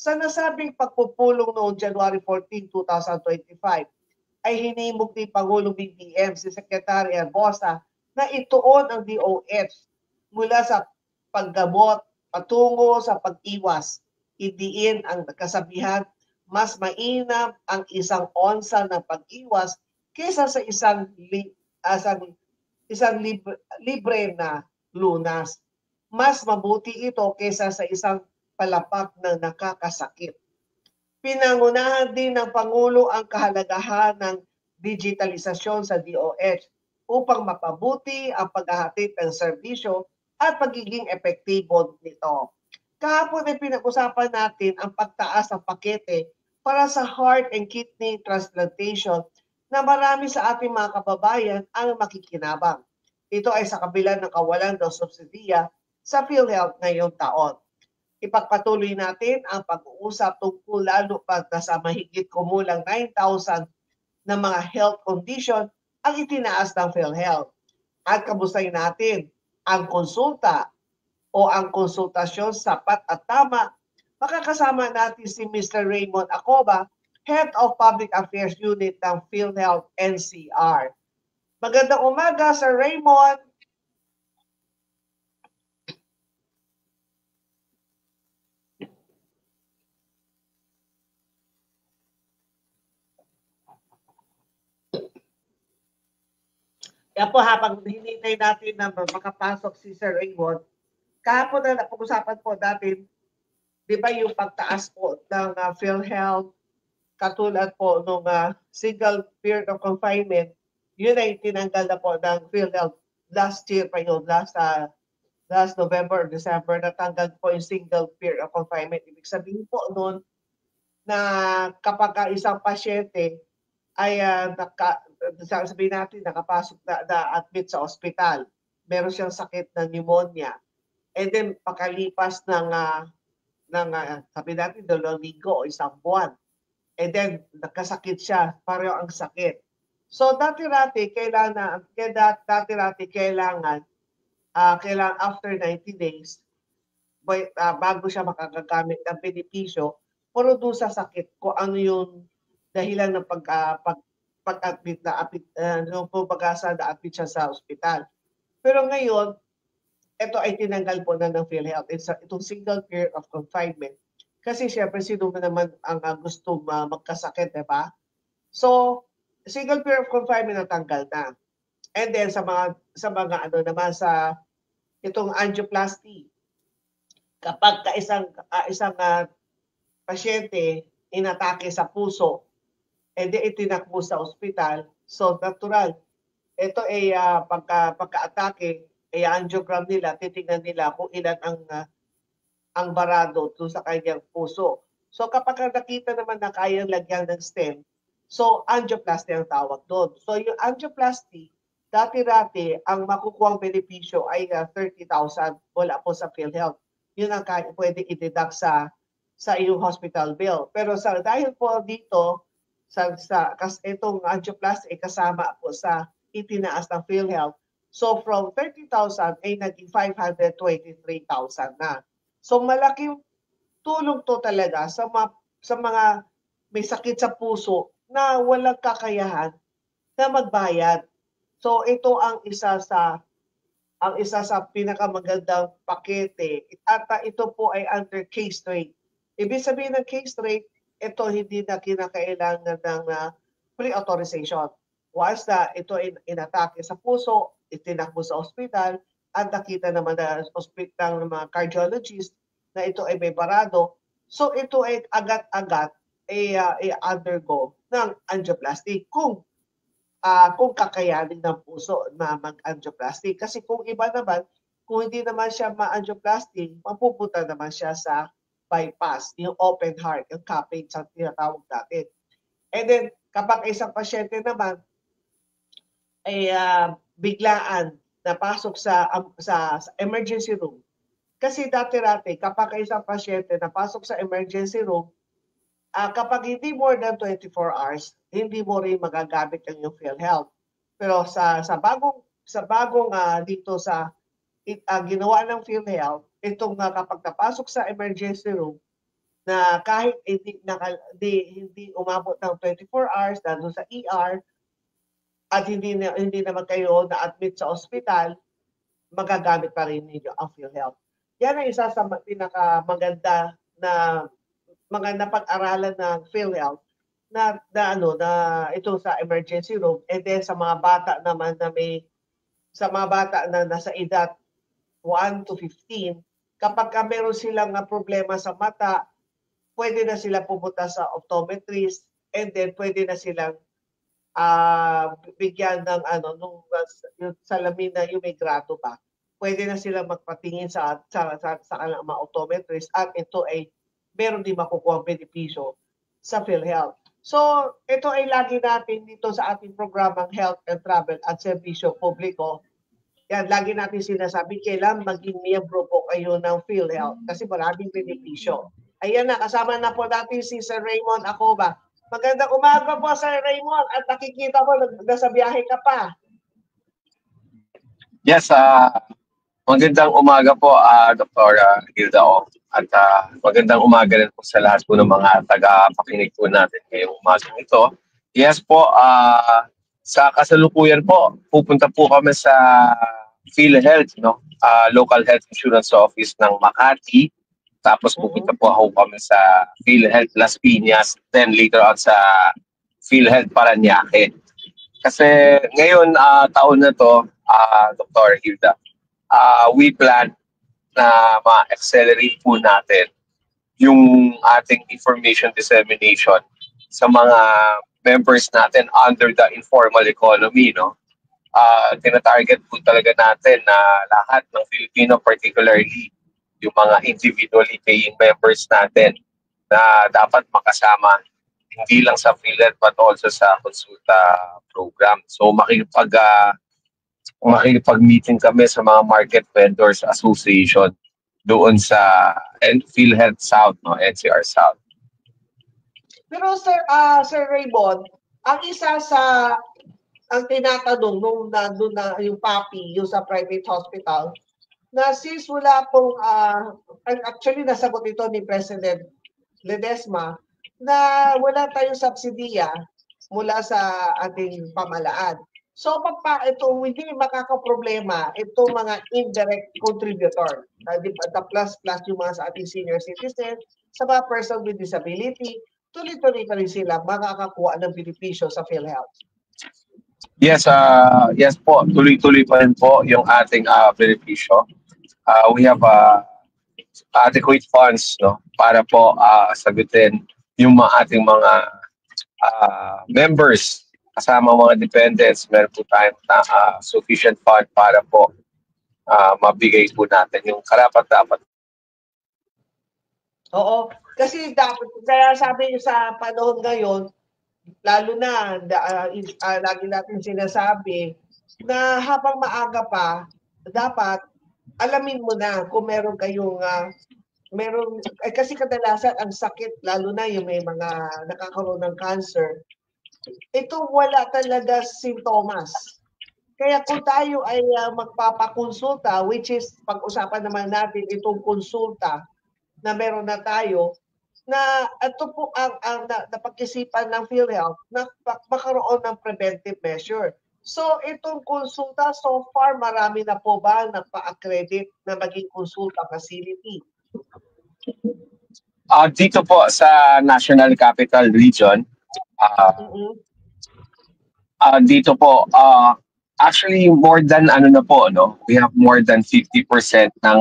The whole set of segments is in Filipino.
Sa nasabing pagpupulong noong January 14, 2025, ay hinimok ni Pangulong BBM si Secretary Arbosa na ituon ang DOH mula sa paggamot patungo sa pag-iwas. Idiin ang kasabihan, mas mainam ang isang onsa ng pag-iwas kaysa sa isang libre na lunas. Mas mabuti ito kaysa sa isang palapak ng nakakasakit. Pinangunahan din ng Pangulo ang kahalagahan ng digitalisasyon sa DOH upang mapabuti ang paghahatid ng serbisyo at pagiging epektibo nito. Kahapon ay pinag-usapan natin ang pagtaas ng pakete para sa heart and kidney transplantation na marami sa ating mga kababayan ang makikinabang. Ito ay sa kabila ng kawalan ng subsidiya sa PhilHealth ngayong taon. Ipagpatuloy natin ang pag-uusap tungkol lalo pa sa mahigit kumulang 9,000 na mga health condition ang itinaas ng PhilHealth. At kamustahin natin ang konsulta o ang konsultasyon sapat at tama. Makakasama natin si Mr. Raymond Acoba, Head of Public Affairs Unit ng PhilHealth NCR. Magandang umaga, Sir Raymond. Kaya po habang hinintay natin na makapasok si Sir Raymond, kahapon na napag-usapan po natin, di ba yung pagtaas po ng PhilHealth, katulad po nung single period of confinement, yun ay tinanggal na po ng PhilHealth last year pa yun, last November or December, natanggal po yung single period of confinement. Ibig sabihin po noon na kapag isang pasyente ay sabihin natin nakapasok na admit sa ospital, meron siyang sakit ng pneumonia, and then pakalipas ng sabi natin 2 linggo o 1 buwan, and then nagkasakit siya, pareho ang sakit. So dati-rati kailangan after 90 days bago siya makagagamit ng benepisyo, puro doon sa sakit kung ano yung dahilan ng pag-admit na-admit siya sa ospital. Pero ngayon, ito ay tinanggal po na ng PhilHealth. Itong single period of confinement. Kasi syempre, sino naman ang gusto magkasakit, di ba? So, single period of confinement natanggal na. And then sa mga naman sa itong angioplasty, kapag isang pasyente inatake sa puso, and then itinakbo sa ospital, so natural, ito ay pagka-atake, ay angiogram nila, titingnan nila kung ilan ang barado doon sa kanyang puso. So kapag nakita naman na kayang lagyan ng stent, so angioplasty ang tawag doon. So yung angioplasty, dati-dati, ang makukuhang benepisyo ay 30,000, wala po sa PhilHealth. Yun ang pwede i-deduct sa iyong hospital bill. Pero dahil po dito, itong angioplasty ay kasama po sa itinaas ng PhilHealth. So from 30,000 ay naging 523,000 na. So malaking tulong to talaga sa mga may sakit sa puso na walang kakayahan na magbayad. So ito ang isa sa pinakamagandang pakete, at ito po ay under case rate. Ibig sabihin ng case rate, ito hindi na kinakailangan ng pre-authorization. Once na ito ay inatake sa puso, itinakbo sa ospital, at nakita naman na ospital ng mga cardiologist na ito ay may barado, so ito ay agad-agad ay undergo ng angioplasty kung kakayanin ng puso na mag-angioplasty. Kasi kung iba naman, kung hindi naman siya ma-angioplasty, mapupunta naman siya sa bypass, yung open heart, yung cappage sa tinatawag natin. And then, kapag isang pasyente naman ay biglaan napasok sa emergency room, kasi dati-rati, kapag isang pasyente napasok sa emergency room, kapag hindi more than 24 hours, hindi mo rin magagamit ang iyong PhilHealth. Pero sa bagong dito sa ginawa ng PhilHealth, itong kapag napasok sa emergency room, na kahit hindi umabot ng 24 hours nandun sa ER at hindi naman kayo na-admit sa ospital, magagamit pa rin ninyo ang PhilHealth. Yan ang isa sa pinakamaganda na mga napag-aralan ng PhilHealth na ito sa emergency room, and then sa mga bata naman na nasa edad 1 to 15, kapag meron silang problema sa mata, pwede na sila pumunta sa optometrist, and then pwede na silang bigyan ng nung salamin na yung may grado pa. Pwede na silang magpatingin sa kanilang mga optometrist, at ito ay meron din makukuha ang benepisyo sa PhilHealth. So, ito ay lagi natin dito sa ating programang Health and Travel at Serbisyo Publiko. Yan, lagi natin sinasabi, kailan maging miyembro po kayo ng PhilHealth kasi maraming benepisyo. Ayan na, kasama na po natin si Sir Raymond Acoba. Magandang umaga po, Sir Raymond, at nakikita ko nasa biyahe ka pa. Yes, magandang umaga po, Dr. Hilda O. At magandang umaga rin po sa lahat po ng mga taga-pakinig po natin ngayong umagang ito. Yes po, sa kasalukuyan po, pupunta po kami sa PhilHealth, Local Health Insurance Office ng Makati. Tapos pupunta po ako kami sa PhilHealth Las Piñas, then later on sa PhilHealth Parañaque. Kasi ngayon, taon na to, Dr. Hilda, we plan na ma-accelerate po natin yung ating information dissemination sa mga members natin under the informal economy, tinatarget po talaga natin na lahat ng Filipino, particularly yung mga individually paying members natin na dapat makasama hindi lang sa PhilHealth but also sa konsulta program. So makikipag-meeting kami sa mga Market Vendors Association doon sa PhilHealth South, NCR South. Pero Sir Raymond, ang isa sa ang tinatanong nung nandun na yung PAPI, yung sa private hospital, na since wala pong, actually nasagot ito ni President Ledesma, na wala tayong subsidiya mula sa ating pamalaan. So ito hindi makakaproblema itong mga indirect contributor. The plus yung mga sa ating senior citizens, sa mga person with disability, tuloy-tuloy pa rin sila makakakuha ng benepisyo sa PhilHealth. Yes, yes po, tuloy-tuloy pa rin po yung ating benepisyo. We have adequate funds para po sagutin yung ating mga members kasama mga dependents. Meron po tayong sufficient fund para po mabigay po natin yung karapat-dapat. Oo, kasi dapat, kaya sabi sa panahon ngayon, lalo na lagi natin sinasabi na habang maaga pa, dapat alamin mo na kung meron kayong kasi kadalasan ang sakit, lalo na yung may mga nakakaroon ng cancer, ito wala talaga sintomas. Kaya kung tayo ay magpapakonsulta, which is pag-usapan naman natin itong konsulta na meron na tayo, na ito po ang napag-isipan ng PhilHealth na makaroon ng preventive measure. So itong konsulta, so far marami na po ba nagpa-accredit na maging konsulta facility? Dito po sa National Capital Region, dito po, actually more than we have more than 50% ng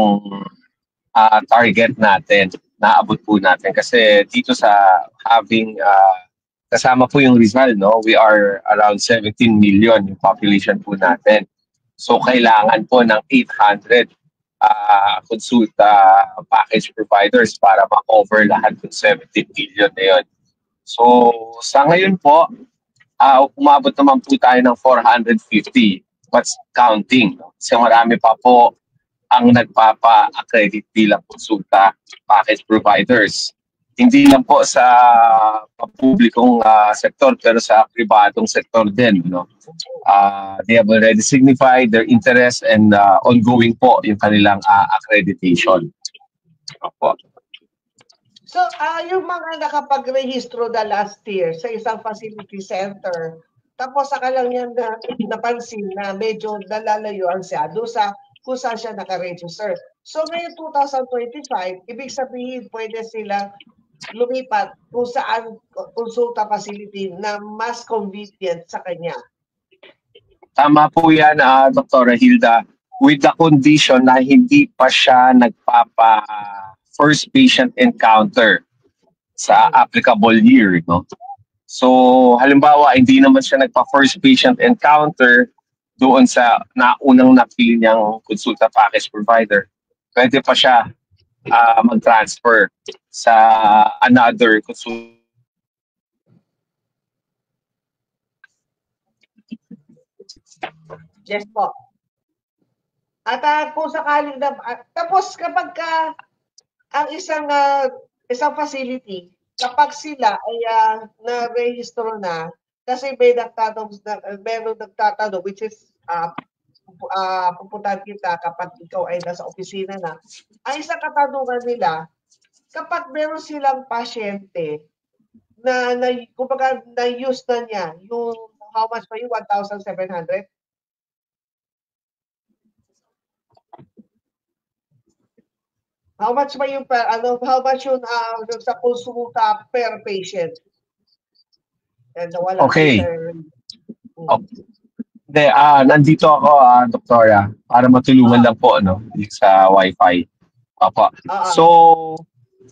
target natin, naabot po natin. Kasi dito sa kasama po yung Rizal, we are around 17 million yung population po natin. So kailangan po ng 800 consulta package providers para ma-cover lahat ng 17 million na yun. So sa ngayon po, umabot naman po tayo ng 450, but counting. Kasi marami pa po ang nagpapa-accredit bilang konsulta package providers. Hindi lang po sa publikong sektor, pero sa pribadong sektor din. They have already signified their interest and ongoing po yung kanilang accreditation. Opo. So, yung mga nakapag-rehistro na last year sa isang facility center, tapos saka lang yan napansin na medyo nalalayuan siya doon sa kung saan siya nakaregister. So, ngayon 2025, ibig sabihin pwede sila lumipat kung saan konsulta facility na mas convenient sa kanya. Tama po yan, Dr. Hilda, with the condition na hindi pa siya nagpapa first patient encounter sa applicable year, no? So, halimbawa, hindi naman siya nagpa-first patient encounter doon sa naunang napili niyang consulta package provider. Pwede pa siya mag-transfer sa another consulta. Yes po. At kung sakaling na, tapos kapag ang isang facility, kapag sila ay na-rehistro na, kasi may meron nagtatanong, which is pupuntahan kita kapag ikaw ay nasa opisina na, ang isang katanungan nila, kapag meron silang pasyente na kumbaga na-use na niya, yung how much pa yung 1,700? How much ba yung how much yung sa konsulta per patient? And wala Okay. Oh. Hindi, nandito ako, Doktora, para matulungan lang po sa Wi-Fi. Opo. So,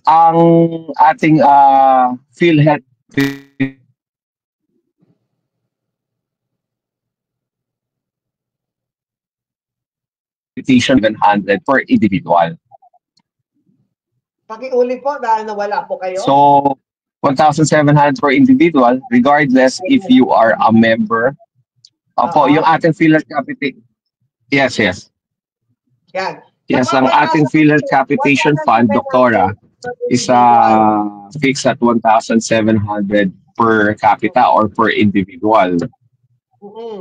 ang ating PhilHealth capitation 700 per individual. Pakiulit po dahil nawala po kayo. So, 1,700 per individual, regardless if you are a member. Opo, yung ating PhilHealth capitation. Yes. Yan. Yes, ang ating PhilHealth capitation fund, Doktora, is fixed at 1,700 per capita or per individual.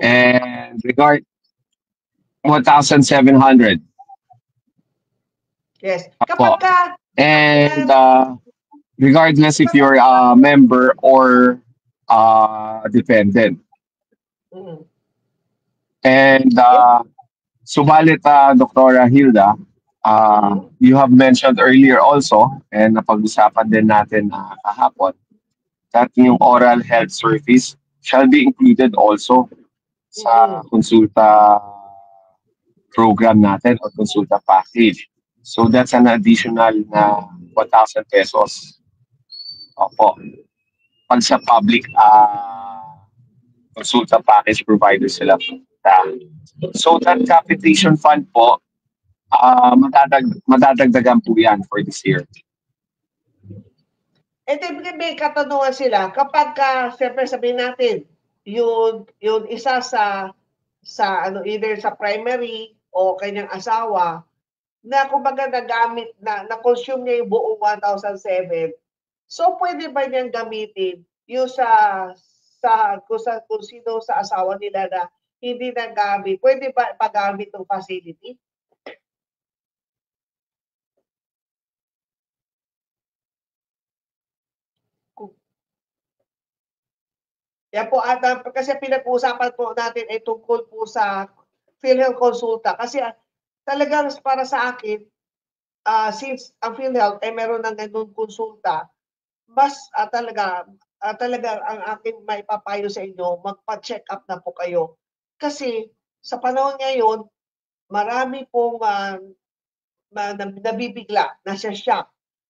And 1,700. Yes. Kapag and regardless if you're a member or dependent. And subalit, Doktora Hilda, you have mentioned earlier also, and napag-usapan din natin kahapon, that yung oral health service shall be included also sa konsulta program natin or konsulta package. So that's an additional na 1,000 pesos. Opo. Pag sa public konsulta package provider sila. So that capitation fund po, madadagdagan po yan for this year. May katanungan sila, kapag siyempre sabihin natin, yung isa sa either sa primary o kanyang asawa, na kumbaga nagamit na-consume niya yung buong 1,007. So, pwede ba niyang gamitin yung kung sino sa asawa nila na hindi nagamit? Pwede ba pagamit ng facility? Yan po, kasi pinag-uusapan po natin ay tungkol po sa PhilHealth Consulta. Kasi talagang para sa akin, since ang PhilHealth ay meron ng ganun konsulta, mas talaga ang aking maipapayo sa inyo, magpa-check up na po kayo. Kasi sa panahon ngayon, marami pong nabibigla, nasa-shock,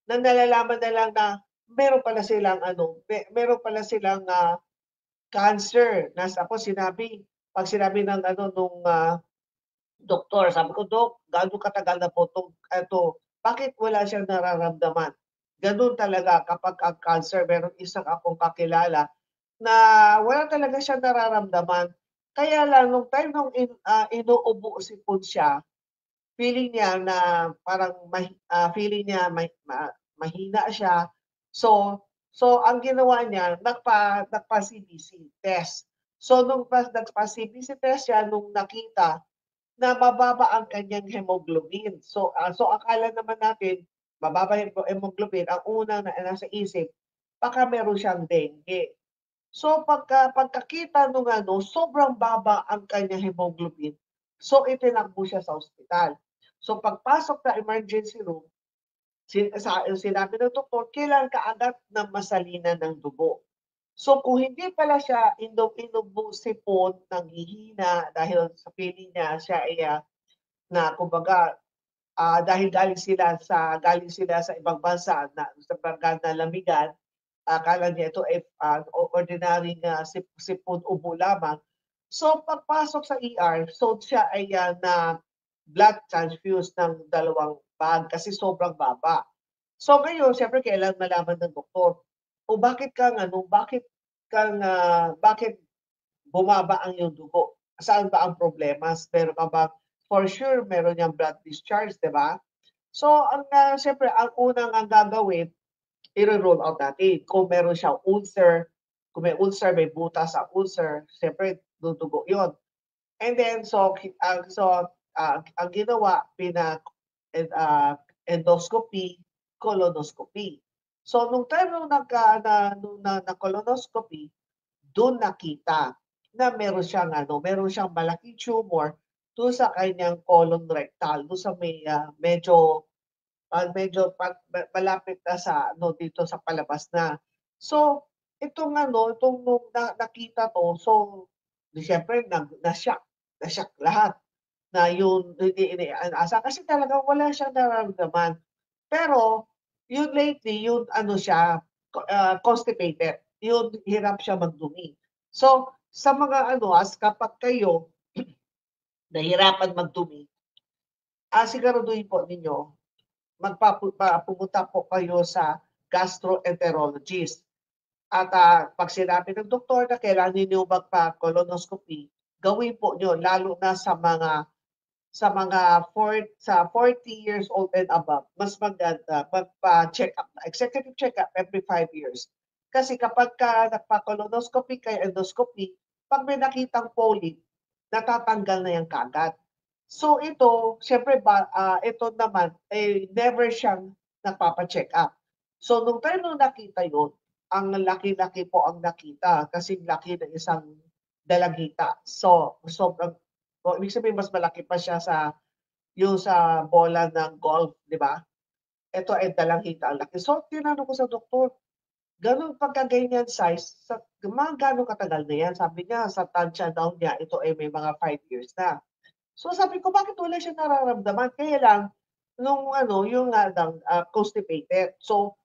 na nalalaman na lang na meron pala silang cancer. Pag sinabi ng nung doktor, sabi ko, Dok, gaano katagal na po ito, bakit wala siyang nararamdaman? Ganun talaga kapag ang cancer, meron isang akong kakilala na wala talaga siyang nararamdaman. Kaya lang, nung time nung inuubo sipon siya, feeling niya na parang mahina siya. So ang ginawa niya, nagpa-CBC test. So nung nagpa-CBC test siya, nung nakita na mababa ang kanyang hemoglobin. So akala naman natin mababa yung hemoglobin, ang unang na nasa isip, baka meron siyang dengue. So pagkakita nung sobrang baba ang kanyang hemoglobin, so itinakbo siya sa ospital. So pagpasok na emergency room, sinabi ng doktor, kailangan kaagad na masalinan ng dugo. So kung hindi pala siya inog-inog sipon, nanghihina dahil sa feeling niya siya ay na kumbaga dahil galing sila sa ibang bansa na sa barkada na lamigan, akala niya ito ay ordinary sipon ubo lamang. So pagpasok sa ER, so siya ay na blood transfused ng 2 bag kasi sobrang baba. So ngayon, siyempre kailangan malaman ng doktor, o bakit bumaba ang iyong dugo? Saan ba ang problema? Meron ka ba, for sure, meron niyang blood discharge, di ba? So, siyempre, ang unang gagawin, i-roll out natin. Kung meron siyang ulcer, kung may ulcer, may butas sa ulcer, siyempre, dudugo yon. And then, ang ginawa, endoscopy, colonoscopy. So, nung time nung na-colonoscopy, doon nakita na meron siyang malaking tumor doon sa kanyang colon rectal, doon sa may medyo malapit na sa dito sa palabas na. So, itong nung nakita to, so siyempre na-shock lahat na yun hindi inaasa kasi talagang wala siyang nararamdaman. Pero yun lately, yun siya constipated. Yun hirap siya magdumi. So, sa mga kapag kayo nahirapan magdumi, siguraduhin po ninyo pumunta po kayo sa gastroenterologist. At pag sinabi ng doktor na kailangan ninyo magpa-colonoscopy, gawin po nyo lalo na sa 40 years old and above. Mas maganda magpa-check up, executive check up every 5 years. Kasi kapag nagpa-colonoscopy kayo, endoscopy, pag may nakitang polyp, natatanggal na yan kagad. So ito, syempre ito naman, never siyang nagpapa-check up. So nung time nung nakita yun, ang laki-laki po ang nakita kasi laki ng isang dalagita. So sobrang, ibig sabihin mas malaki pa siya sa bola ng golf, di ba? Ito ay dalagita ang laki. So tinanong ko sa doktor, ganun pagka-ganyan size, gano'ng katagal na yan? Sabi niya, sa tansya daw niya, ito ay may mga 5 years na. So sabi ko, bakit wala siya nararamdaman? Kaya lang, yung constipated. So,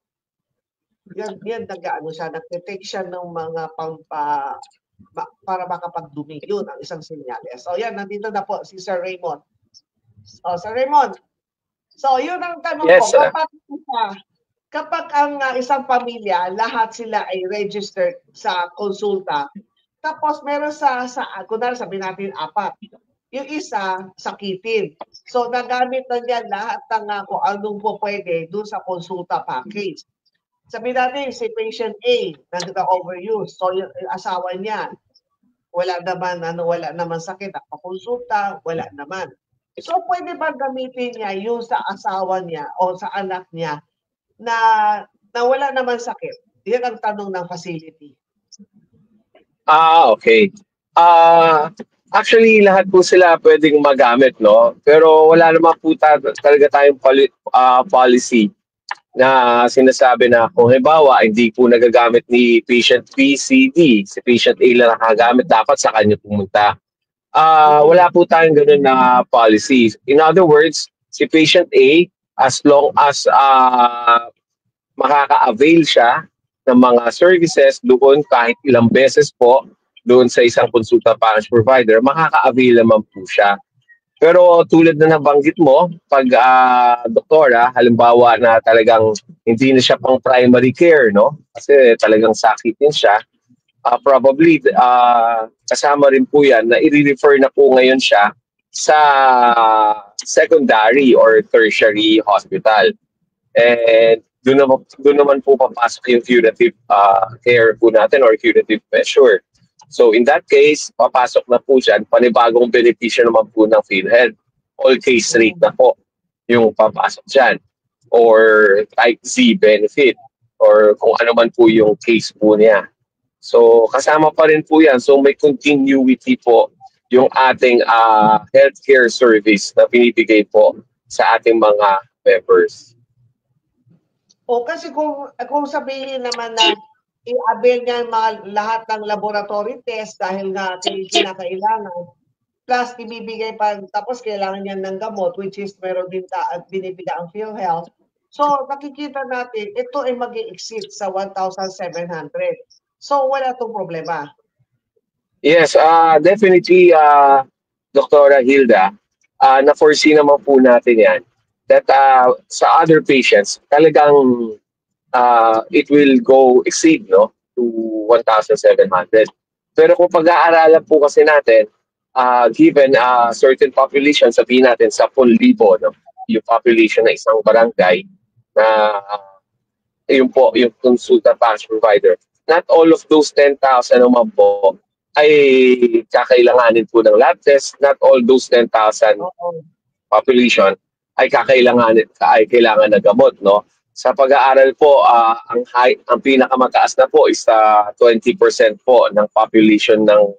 yan siya, nag-take siya ng mga para makapagdumi. Yun ang isang senyales. So yan, nandito na po si Sir Raymond. Sir Raymond, so yun ang tanong Yes, ko. Kapag ang isang pamilya, lahat sila ay registered sa konsulta, tapos meron kunwari sabihin natin 4, yung isa sakitin. So nagamit na niya lahat ng kung anong po pwede doon sa konsulta package. Sabihin natin si patient A nag-overuse. So yung asawa niya wala naman sakit, nagpakonsulta, wala naman. So pwede ba gamitin niya yung sa asawa niya o sa anak niya na wala naman sakit? Yan ang tanong ng facility. Okay. Actually, lahat po sila pwedeng magamit, no? Pero wala naman po talaga tayong policy na sinasabi na kung halimbawa, hindi po nagagamit ni patient B, C, D, si patient A lang nakagamit, dapat sa kanya pumunta. Wala po tayong ganun na policy. In other words, si patient A, as long as makaka-avail siya ng mga services doon kahit ilang beses po doon sa isang consulta package provider, makaka-avail naman po siya. Pero tulad na nabanggit mo, pag doktora, halimbawa na talagang hindi na siya pang primary care, no? Kasi talagang sakitin siya, probably kasama rin po yan na i-refer na po ngayon siya sa secondary or tertiary hospital. And doon naman po papasok yung curative care po natin or curative measure. So in that case, papasok na po dyan, panibagong benepisyo naman po ng PhilHealth. All case rate na po yung papasok dyan. or type Z benefit or kung ano man po yung case po niya. So kasama pa rin po yan. So may continuity po yung ating healthcare service na binibigay po sa ating mga members. O kasi kung sabihin naman na i-avail niya lahat ng laboratory test dahil nga kinakailangan, plus ibibigay pa, tapos kailangan niya ng gamot, which is meron din binibigay ang PhilHealth. So nakikita natin, ito ay mag-i-exceed sa 1,700. So wala itong problema. Yes, definitely, Dr. Hilda, na-foresee naman po natin yan that sa other patients, talagang it will go exceed to 1,700. Pero kung pag-aaralan po kasi natin, given certain population, sabihin natin 10,000, yung population ng isang barangay na yun po, yung consultant package provider, not all of those 10,000 naman po ay kakailanganin po ng lab test. Not all those 10,000 population ay kailangan ng gamot, no? Sa pag-aaral po, ang pinakamataas na po is 20% po ng population ng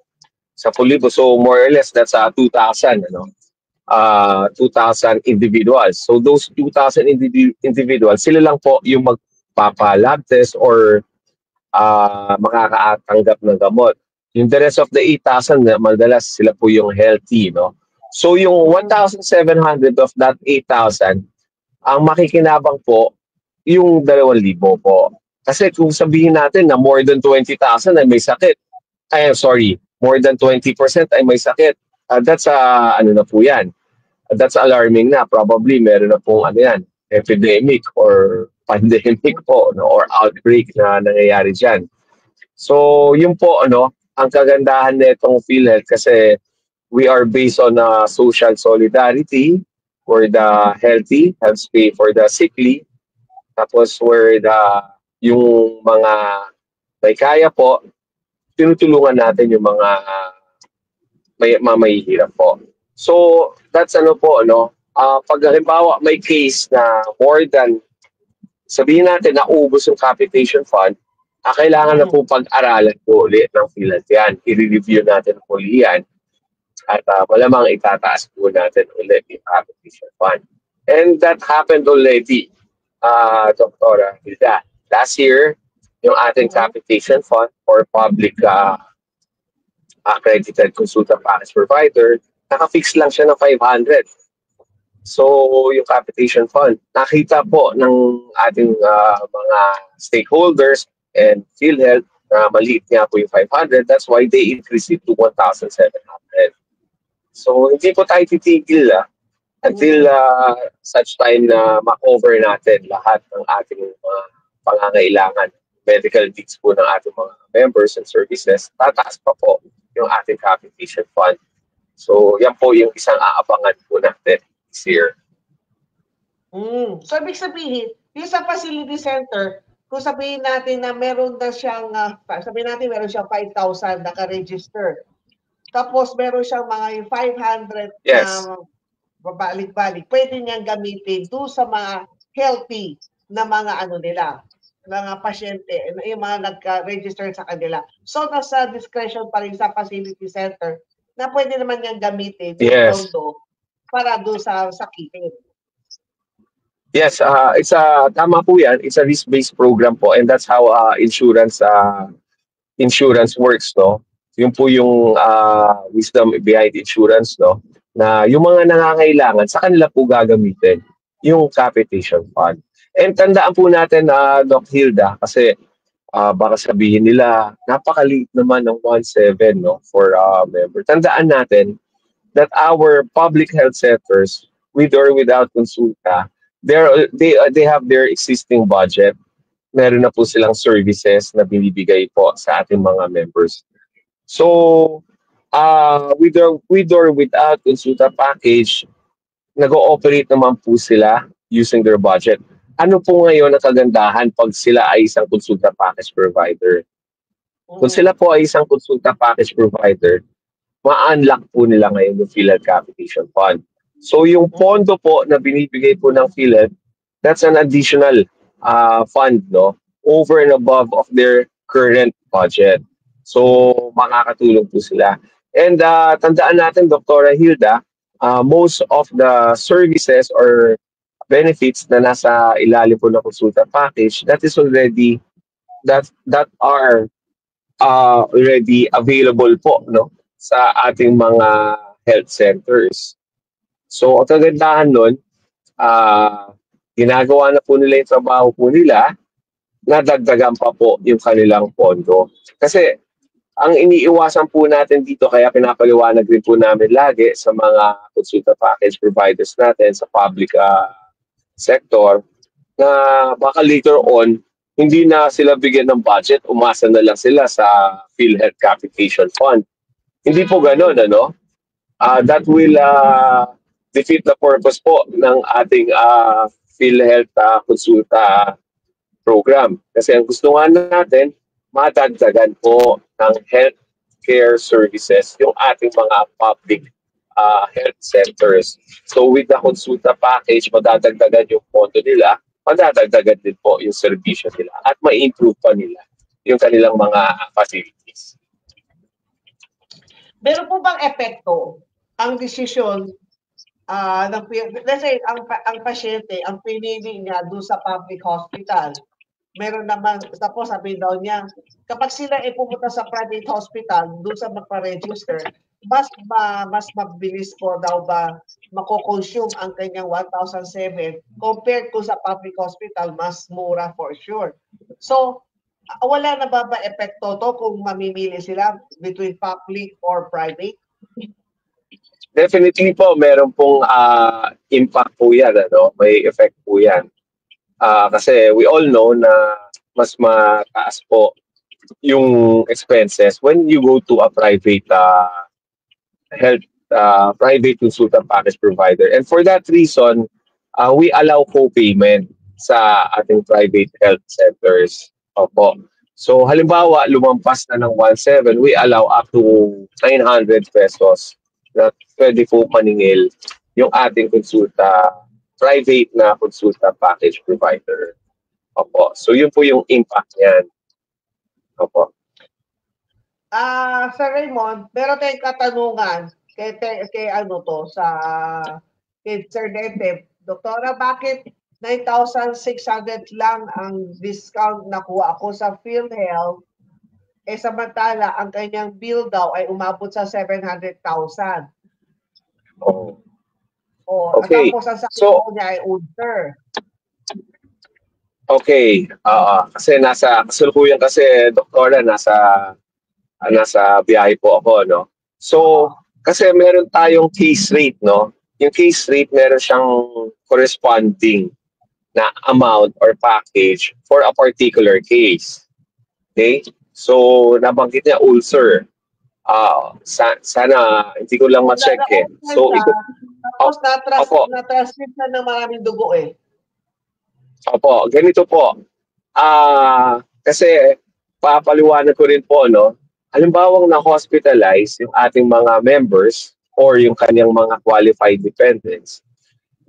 sa Pulibo. So more or less that's 2,000, 2,000 individuals. So those 2,000 individuals, sila lang po yung magpapa-lab test or makakatanggap ng gamot. Yung the rest of the 8,000, madalas sila po yung healthy, no? So yung 1,700 of that 8,000, ang makikinabang po, yung 2,000 po. Kasi kung sabihin natin na more than 20,000 ay may sakit, more than 20% ay may sakit, that's ano na po yan. That's alarming na. Probably meron na pong epidemic or pandemic po, no? Or outbreak na nangyayari dyan. So yun po, ang kagandahan nitong PhilHealth kasi we are based on social solidarity for the healthy, helps pay for the sickly. Tapos where yung mga may kaya po, tinutulungan natin yung mga may hirap po. So that's pag halimbawa may case na more than, sabihin natin na ubos yung capitation fund, kailangan na po pag-aralan po ulit ng PhilHealth yan. I-review natin po yan. At malamang itataas po natin ulit yung capitation fund. And that happened already, Dr. Hilda. Last year, yung ating capitation fund for public accredited consultant package provider, naka-fix lang siya ng 500. So, yung capitation fund, nakita po ng ating mga stakeholders and PhilHealth na maliit nga po yung 500. That's why they increased it to 1,700. So, hindi po tayo titigil until such time na ma-cover natin lahat ng ating mga pangangailangan, medical needs po ng ating mga members and services. Tataas pa po yung ating capitation fund. So, yan po yung isang aabangan po natin this year. So, ibig sabihin, yung sa facility center, kung sabihin natin na meron na siyang, sabihin natin meron siyang 5,000 naka-register. Tapos meron siyang mga 500 na babalik-balik. Pwede niyang gamitin doon sa mga healthy na mga mga pasyente, yung mga nagka-register sa kanila. So, nasa discretion pa rin sa facility center na pwede naman niyang gamitin yung pondo para doon sa sakitin. Yes, tama po yan. It's a risk-based program po, and that's how insurance works, no? Yun po yung wisdom behind insurance, no? Na yung mga nangangailangan, sa kanila po gagamitin yung capitation fund. And tandaan po natin, Doc Hilda, kasi baka sabihin nila, napakaliit naman ng 1,700, no, for member. Tandaan natin that our public health centers, with or without konsulta, they have their existing budget. Meron na po silang services na binibigay po sa ating mga members. So, with or without consulta package, nag-ooperate naman po sila using their budget. Ano po ngayon ang kagandahan pag sila ay isang consulta package provider? Kung sila po ay isang consulta package provider, ma-unlock po nila ngayon yung PhilHealth Capitation Fund. So yung pondo po na binibigay po ng PhilHealth, that's an additional fund, no, over and above of their current budget. So makakatulong po sila. And tandaan natin, Dr. Hilda, most of the services or benefits na nasa ilalim po ng konsulta package, that are already available po, no, sa ating mga health centers. So ang kagandahan nun, ginagawa na po nila yung trabaho po nila, nadagdagan pa po yung kanilang pondo. Kasi ang iniiwasan po natin dito, kaya pinapaliwanag din po namin lagi sa mga consulta package providers natin sa public sector, na baka later on, hindi na sila bigyan ng budget, umasa na lang sila sa PhilHealth Capitation Fund. Hindi po gano'n, ano? That will defeat the purpose po ng ating PhilHealth Consulta program. Kasi ang gusto nga natin, madagdagan po ng healthcare services yung ating mga public health centers. So with the consulta package, madadagdagan yung pondo nila, madadagdagan din po yung servisyo nila at ma-improve pa nila yung kanilang mga facilities. Meron po bang epekto ang desisyon ng, let's say, ang pasyente, ang pinili niya doon sa public hospital, meron naman, tapos sabi daw niya, kapag sila pumunta sa private hospital, doon sa magpa-register, mas mabilis po daw ba mako-consume ang kanyang 1,007 compared ko sa public hospital, mas mura for sure. So, wala na ba epekto to kung mamimili sila between public or private? Definitely po, meron pong impact po yan, ano? May effect po yan. Kasi we all know na mas mataas po yung expenses when you go to a private private consultant package provider. And for that reason, we allow co-payment sa ating private health centers. Opo. So halimbawa, lumampas na ng 1,700, we allow up to 900 pesos na pwede po maningil yung ating private na consulta package provider. Opo. So yun po yung impact niyan. Opo. Sir Raymond, meron tayong katanungan kay Sir Dente. Doktora, bakit 9,600 lang ang discount nakuha ako sa PhilHealth, samantala ang kanyang bill daw ay umabot sa 700,000? Oh. Okay. Tapos ang sakit po niya ay ulcer. Okay. Kasi kasalukuyan kasi, Doktora, nasa biyahe po ako, no? So, kasi meron tayong case rate, no? Yung case rate, meron siyang corresponding na amount or package for a particular case. Okay? So, nabanggit niya ulcer. Sana, hindi ko lang ma-check eh. So, tapos na-transcript na ng maraming dugo eh. Opo, ganito po. Kasi, papaliwanag ko rin po, no? Halimbawang na-hospitalize yung ating mga members or yung kanyang mga qualified dependents,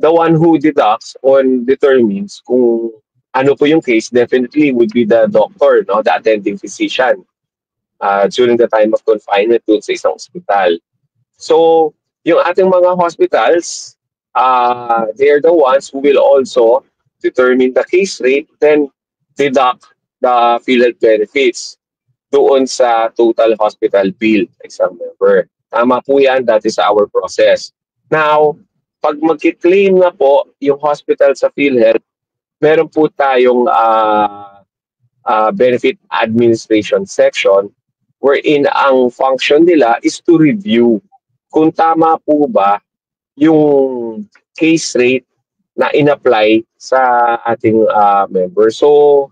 the one who deducts or determines kung ano po yung case definitely would be the doctor, no, the attending physician during the time of confinement dun sa isang hospital. So, yung ating mga hospitals, they are the ones who will also determine the case rate, then deduct the PhilHealth benefits doon sa total hospital bill exam member. Tama po yan, that is our process. Now, pag mag-claim na po yung hospital sa PhilHealth, meron po tayong benefit administration section wherein ang function nila is to review kung tama po ba yung case rate na in-apply sa ating member. So,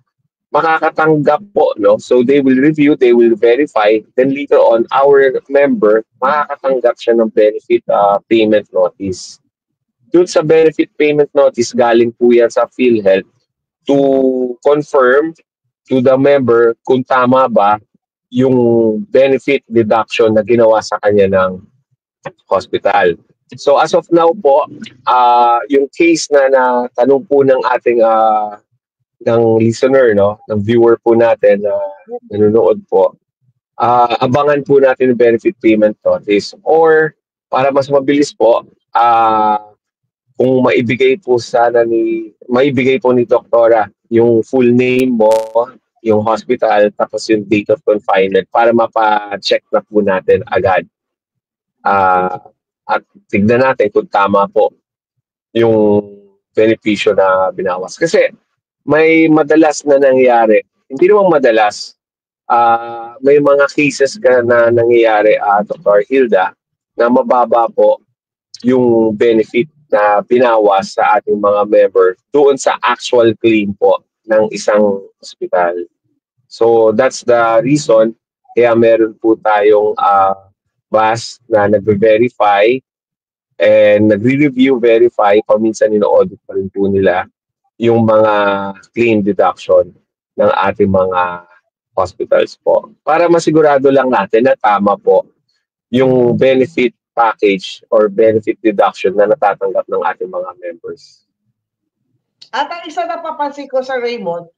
makakatanggap po, no? So they will review, they will verify, then later on, our member, makakatanggap siya ng benefit payment notice. Doon sa benefit payment notice, galing po yan sa PhilHealth to confirm to the member kung tama ba yung benefit deduction na ginawa sa kanya ng hospital. So as of now po, yung case na natanong po ng ating ng listener, no, ng viewer po natin na nanonood po, abangan po natin yung benefit payment notice or para mas mabilis po, kung maibigay po ni doktora yung full name mo, yung hospital, tapos yung date of confinement para mapa-check na po natin agad. At tignan natin kung tama po yung benepisyo na binawas. Kasi may madalas na nangyayari, hindi naman madalas, may mga cases na nangyayari, Dr. Hilda, na mababa po yung benefit na binawas sa ating mga member doon sa actual claim po ng isang ospital. So that's the reason kaya meron po tayong BAS na nagbe-verify and nagre-review, verify, paminsan ino-audit pa rin po nila yung mga claim deduction ng ating mga hospitals po. Para masigurado lang natin na tama po yung benefit package or benefit deduction na natatanggap ng ating mga members. At ang isa na papansin ko sa Raymond,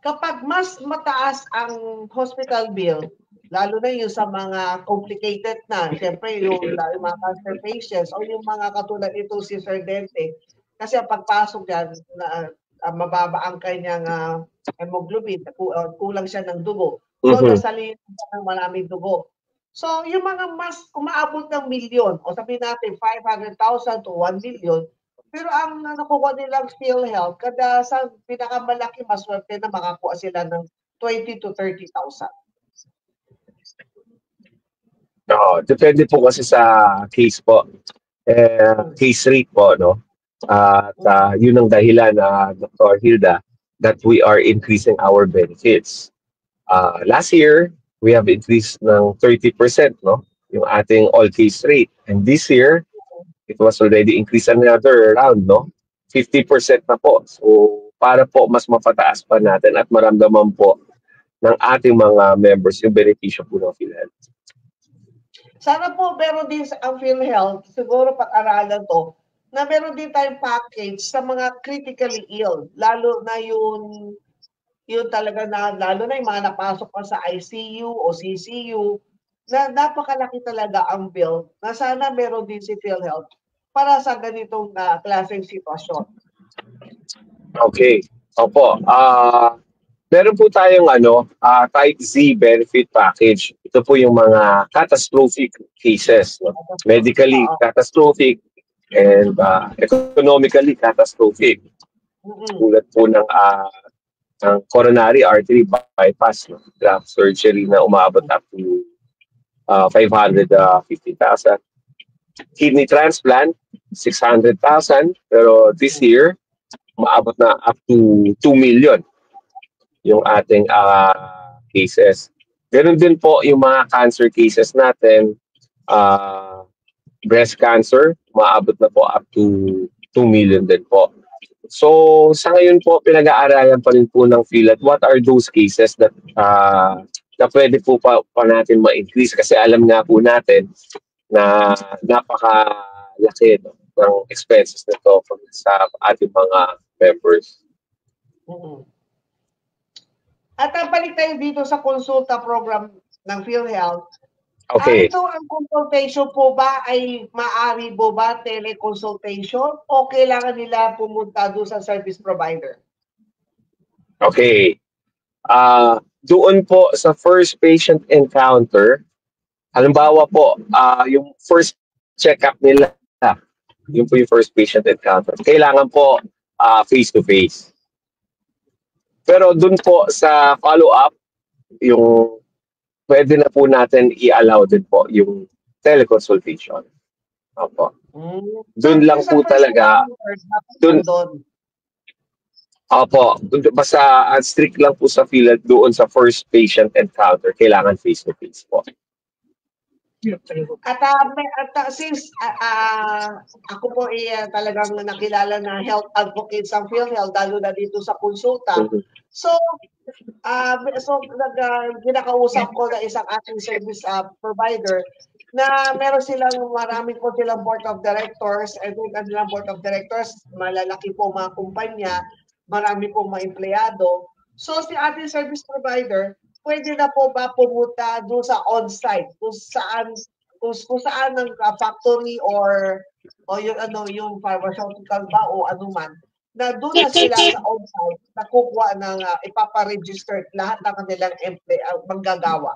kapag mas mataas ang hospital bill, lalo na yung sa mga complicated na, siyempre yung mga cancer patients o yung mga katulad ito si Sir Dente, kasi ang pagpasok yan, mababa ang kanyang hemoglobin, kulang siya ng dugo. So, nasalin siya ng maraming dugo. So, yung mga mas umaabot ng milyon, o sabihin natin 500,000 to 1 million, pero ang nakuha nilang PhilHealth, kada sa pinakamalaki, maswerte na makakuha sila ng 20 to 30,000. Depende po kasi sa case po. Case rate po, no? At yun ang dahilan na Dr. Hilda that we are increasing our benefits. Last year, we have increased ng 30%, no? Yung ating all case rate. And this year, it was already increased another round, no? 50% na po. So, para po mas mapataas pa natin at maramdaman po ng ating mga members yung benepisyo po ng PhilHealth. Sana po meron din ang PhilHealth, siguro pag-aralan to, na meron din tayong package sa mga critically ill, lalo na yun talaga na, lalo na yung mga napasok pa sa ICU o CCU, na napakalaki talaga ang bill, na sana meron din si PhilHealth para sa ganitong klaseng sitwasyon. Okay. Opo. Meron po tayong Type Z benefit package. Ito po yung mga catastrophic cases, no? Medically catastrophic and economically catastrophic. Tulad po ng coronary artery bypass, no? Graft surgery na umabot up to 550,000. Kidney transplant, 600,000. Pero this year, umabot na up to 2 million yung ating cases. Ganun din po yung mga cancer cases natin. Breast cancer, maabot na po up to 2 million din po. So, sa ngayon po, pinag-aaralan pa rin po ng PhilHealth what are those cases that na pwede po pa natin ma-increase. Kasi alam nga po natin na napakalaki, no, ng expenses nito sa ating mga members. At balik tayo dito sa konsulta program ng PhilHealth. Okay. Ito ang consultation po ba ay maaari po ba teleconsultation o kailangan nila pumunta doon sa service provider? Okay. Doon po sa first patient encounter, halimbawa po, yung first check-up nila, yun po yung first patient encounter. Kailangan po face-to-face. Pero dun po sa follow-up, yung pwede na po natin i-allow din po yung teleconsultation. Opo. Dun lang po talaga. Opo. Basta strict lang po sa PhilHealth doon sa first patient encounter. Kailangan face-to-face po. At since ako po talagang nakilala na health advocate sa PhilHealth, lalo na dito sa konsulta. So kinakausap ko na isang ating service provider na meron marami po silang board of directors, and yung kanilang board of directors, malalaki po mga kumpanya, marami po mga empleyado. So si ating service provider, pwede na po ba pumunta doon sa on-site, kung saan ng factory or yung pharmaceutical ba o anuman, na doon na sila sa on-site na kukuha ng ipaparegister lahat ng kanilang manggagawa.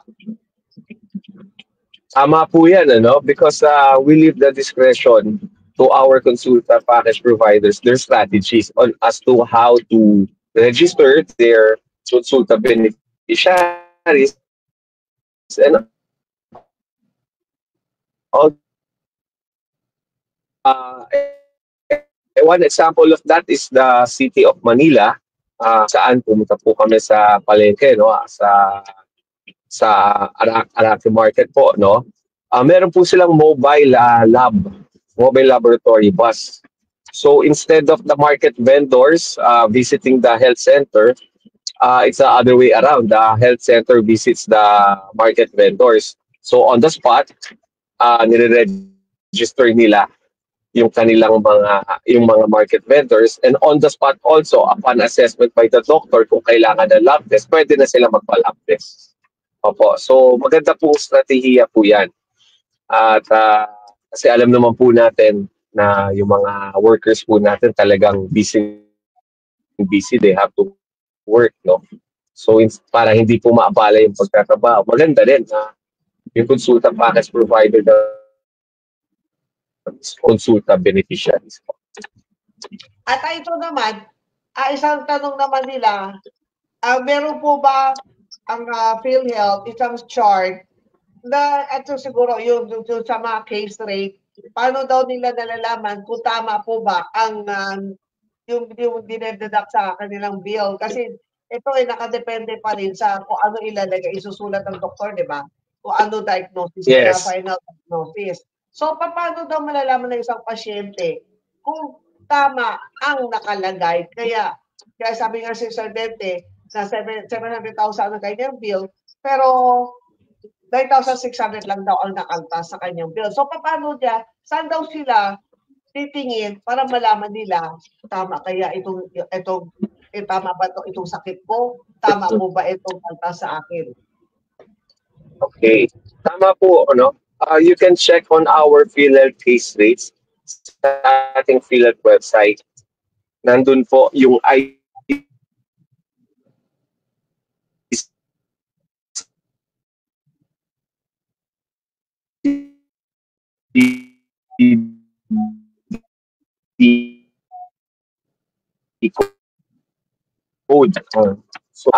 Tama po yan, ano? Because we leave the discretion to our consulta package providers, their strategies on as to how to register their consulta beneficiaries and all. One example of that is the city of Manila, saan pumunta po kami sa palengke, no? Sa Araki Market po, no? Meron po silang mobile mobile laboratory bus. So instead of the market vendors visiting the health center, it's the other way around. The health center visits the market vendors. So on the spot, nire-register nila yung kanilang mga market vendors, and on the spot also, upon assessment by the doctor kung kailangan ng lab test, pwede na sila magpa-lab test. Opo. So maganda po strategiya po yan. At kasi alam naman po natin na yung mga workers po natin talagang busy, they have to work, no? So para hindi po maabala yung pagtatrabaho, maganda din na yung consulta package provider na consulta beneficiaries. At ito naman, isang tanong naman nila, meron po ba ang PhilHealth isang chart na ito siguro yung sa mga case rate, paano daw nila nalalaman kung tama po ba ang yung dinededuct sa kanilang bill? Kasi ito ay nakadepende pa rin sa kung ano ilalagay, isusulat ng doktor, di ba? Kung ano diagnosis nila, Yes. final diagnosis. So, paano daw malalaman ng isang pasyente kung tama ang nakalagay? Kaya sabi nga si Sir Dente, na 700,000 ang kanyang bill, pero 9,600 lang daw ang nakaltas sa kanyang bill. So, paano saan daw sila titingin para malaman nila, tama kaya tama ba itong sakit ko? Tama po ba itong kaltas sa akin? Okay. Tama po, ano? You can check on our PhilHealth case rates sa ating PhilHealth website. Nandun po yung code. So,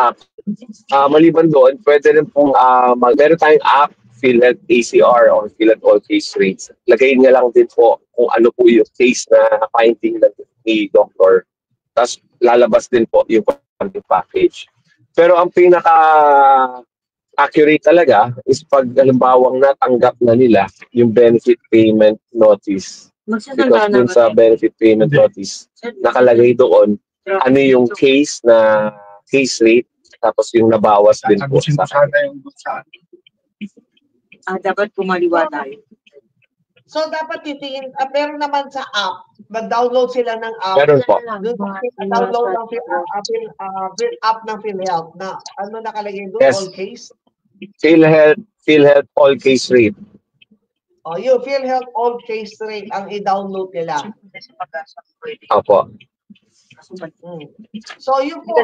maliban doon, pwede rin pong meron tayong app, PhilHealth ACR or PhilHealth All Case Rates. Lagayin niya lang din po kung ano po yung case na finding ni doctor. Tapos lalabas din po yung package. Pero ang pinaka-accurate talaga is pag halimbawang natanggap na nila yung benefit payment notice. Because dun sa benefit payment notice, nakalagay doon ano yung case rate, tapos yung nabawas din po sa dapat pumaliwanag. So, dapat titingin, pero naman sa app, mag-download sila ng app. Meron po. Download ng app ng PhilHealth na ano nakalagay doon, Yes. all case? PhilHealth All Case Rate. Yung PhilHealth All Case Rate ang i-download nila. Opo. So, yun po.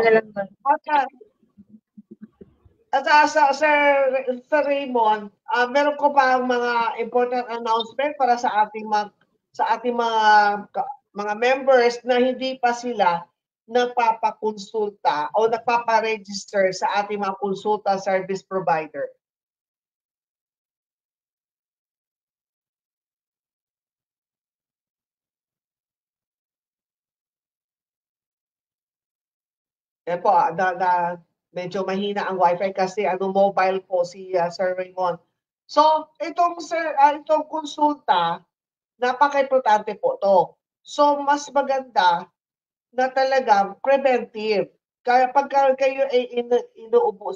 At Sir Raymond, meron ko pa mga important announcement para sa ating mga members na hindi pa sila nagpapakonsulta o nagpaparegister sa ating mga konsulta service provider. Yan po, medyo mahina ang wifi kasi mobile po si Sir Raymond. So, itong konsulta, napaka-importante po to. So, mas maganda na talaga preventive. Kaya pagka kayo ay inuubo,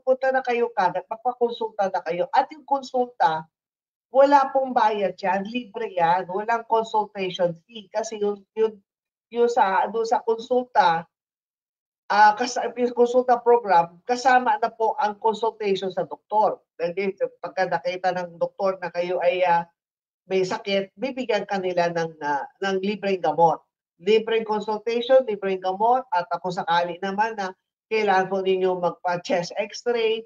punta na kayo kagad, magpakonsulta na kayo. At yung konsulta, wala pong bayad yan, libre yan, walang consultation fee kasi yung sa konsulta, konsulta program, kasama na po ang consultation sa doktor. Dahil pagka nakita ng doktor na kayo ay may sakit, bibigyan kanila ng libreng gamot. Libreng consultation, libreng gamot, at kung sakali naman na kailangan po ninyo magpa-chest x-ray,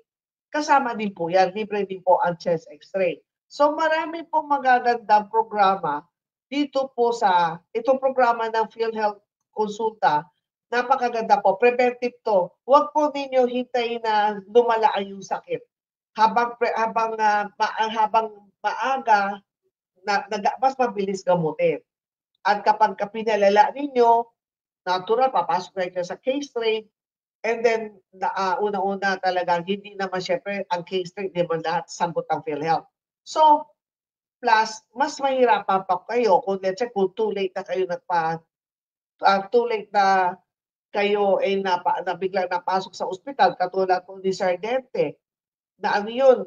kasama din po yan, libre din po ang chest x-ray. So marami pong magagandang programa dito po sa itong programa ng PhilHealth Konsulta. Napakaganda po, preventive to. Huwag po ninyo hintayin na lumala yung sakit. Habang maaga, mas mabilis gamutin. At kapag pinalala ninyo, natural, papasok na kayo sa case rate. And then, una-una talaga, hindi naman syempre ang case rate, di man lahat sagot ang PhilHealth. So, plus, mas mahirapan pa kayo kung let's say, kung too late na kayo kayo ay biglang napasok sa ospital, katulad po ni Sir Dente, na ano yun,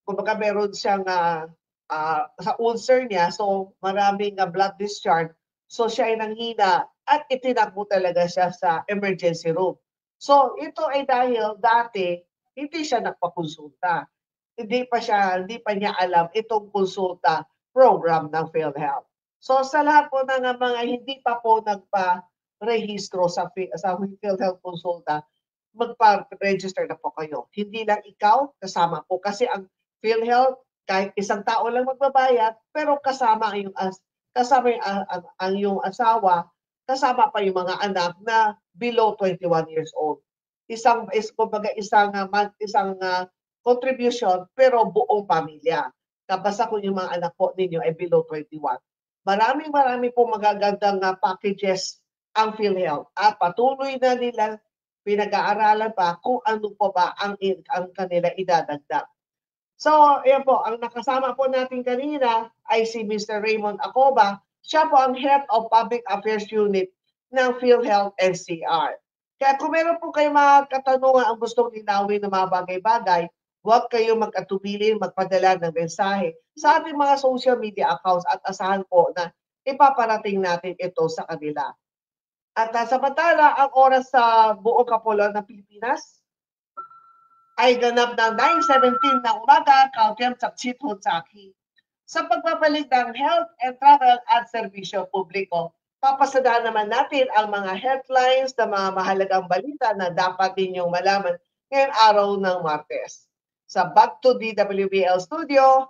kumbaga meron siyang sa ulcer niya, so maraming blood discharge, so siya ay nanghina at itinakbo talaga siya sa emergency room. So ito ay dahil dati hindi siya nagpakonsulta. Hindi pa niya alam itong konsulta program ng PhilHealth. So sa lahat po ng mga hindi pa po nagpa-rehistro sa PhilHealth Konsulta, magpa-register na po kayo. Hindi lang ikaw, kasama po. Kasi ang PhilHealth, kahit isang tao lang magbabayad, pero kasama ang iyong asawa, kasama pa yung mga anak na below 21 years old. Isang contribution, pero buong pamilya. Kabasa kung yung mga anak po ninyo ay below 21. Maraming po magagandang packages ang PhilHealth at patuloy na nila pinag-aaralan pa kung ano po ba ang kanila idadagdag. So, ayan po, ang nakasama po natin kanina ay si Mr. Raymond Acoba. Siya po ang Head of Public Affairs Unit ng PhilHealth NCR. Kaya kung meron po kayo mga katanungan ang gustong linawin ng mga bagay-bagay, huwag kayong mag-atubili, magpadala ng mensahe sa ating mga social media accounts at asahan po na ipaparating natin ito sa kanila. At samantala, ang oras sa buong kapuluan ng Pilipinas ay ganap ng 9:17 ng umaga, Kautem Saksit Hutsaki. Sa pagbabalik ng health and travel at serbisyo publiko, papasadahan naman natin ang mga headlines na mga mahalagang balita na dapat ninyong malaman ngayong araw ng Martes. Sa Back to DWBL Studio,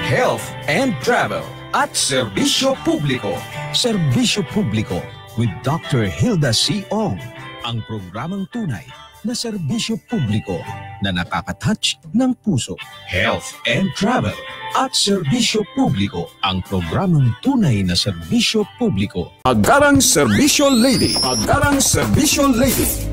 Health and Travel at Serbisyo Publiko. Serbisyo Publiko with Dr. Hilda C. Ong. Ang programang tunay na serbisyo publiko na nakaka-touch ng puso. Health and Travel at Serbisyo Publiko. Ang programang tunay na serbisyo publiko. Agarang Serbisyo Lady. Agarang Serbisyo Lady.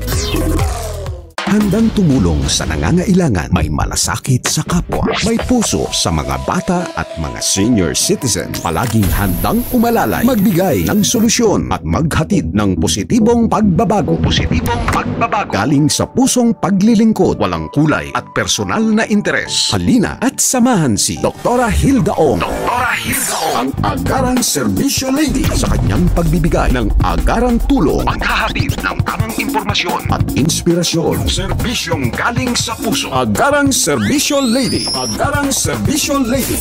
Handang tumulong sa nangangailangan, may malasakit sa kapwa, may puso sa mga bata at mga senior citizen. Palaging handang umalalay, magbigay ng solusyon at maghatid ng positibong pagbabago. Positibong pagbabago. Galing sa pusong paglilingkod, walang kulay at personal na interes. Halina at samahan si Dr. Hilda Ong. Dr. Hilda Ong, ang Agarang Serbisyo Lady sa kanyang pagbibigay ng agarang tulong, paghahatid ng tamang impormasyon at inspirasyon. Serbisyong galing sa puso. Agarang Serbisyo Lady. Agarang Serbisyo Lady.